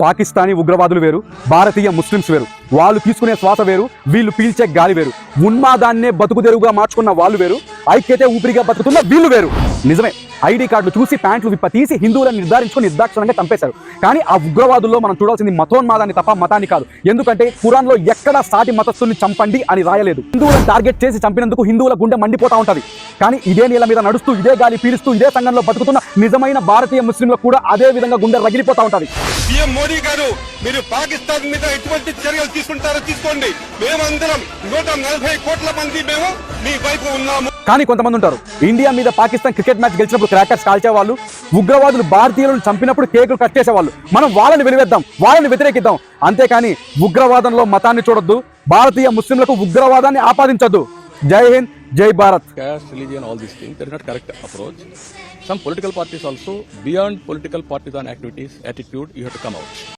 పాకిస్తానీ ఉగ్రవాదులు వేరు, భారతీయ ముస్లిమ్స్ వేరు. వాళ్ళు తీసుకునే శ్వాస వేరు, వీళ్ళు పీల్చే గాలి వేరు. ఉన్మాదాన్నే బతుకుదెరువుగా మార్చుకున్న వాళ్ళు వేరు, ఐక్యతే ఊపిరిగా బతుకుతున్న వీళ్ళు వేరు. నిజమే, ఐడి కార్డులు చూసి ప్యాంట్లు తీసి హిందువులను నిర్ధారించుకుని నిర్దాక్షణంగా చంపేశారు. కానీ ఆ ఉగ్రవాదుల్లో మనం చూడాల్సింది మతోన్మాదాన్ని తప్ప మతాన్ని కాదు. ఎందుకంటే ఖురాన్లో ఎక్కడా సాటి మతస్థుల్ని చంపండి అని రాయలేదు. హిందువులను టార్గెట్ చేసి చంపినందుకు హిందువుల గుండె మండిపోతా ఉంటది. కానీ ఇదే నేల మీద నడుస్తూ, ఇదే గాలి పీలుస్తూ, ఇదే సంఘంలో బతుకుతున్న నిజమైన భారతీయ ముస్లింలకు కూడా అదే విధంగా గుండె రగిలిపోతా ఉంటది. సీఎం మోడీ గారు, మీరు పాకిస్తాన్ మీద ఎటువంటి చర్యలు తీసుకుంటారో తీసుకోండి. మేమందరం 140 కోట్ల మంది మేము మీ వైపు ఉన్నాము. కానీ కొంతమంది ఉంటారు, ఇండియా మీద పాకిస్తాన్ క్రికెట్ మ్యాచ్ గెలిచినప్పుడు క్రాకర్స్ కాల్చేవాళ్ళు, ఉగ్రవాదులు భారతీయులను చంపినప్పుడు కేకులు కట్ చేసేవాళ్ళు. మనం వాళ్ళని వెలివేద్దాం, వాళ్ళని వ్యతిరేకిద్దాం. అంతేకాని ఉగ్రవాదంలో మతాన్ని చూడొద్దు, భారతీయ ముస్లింలకు ఉగ్రవాదాన్ని ఆపాదించొద్దు. జై హింద్, జై Bharat. Caste, religion, all these things, that is not correct approach. Some political parties also, beyond political partisan activities, attitude, you have to come out.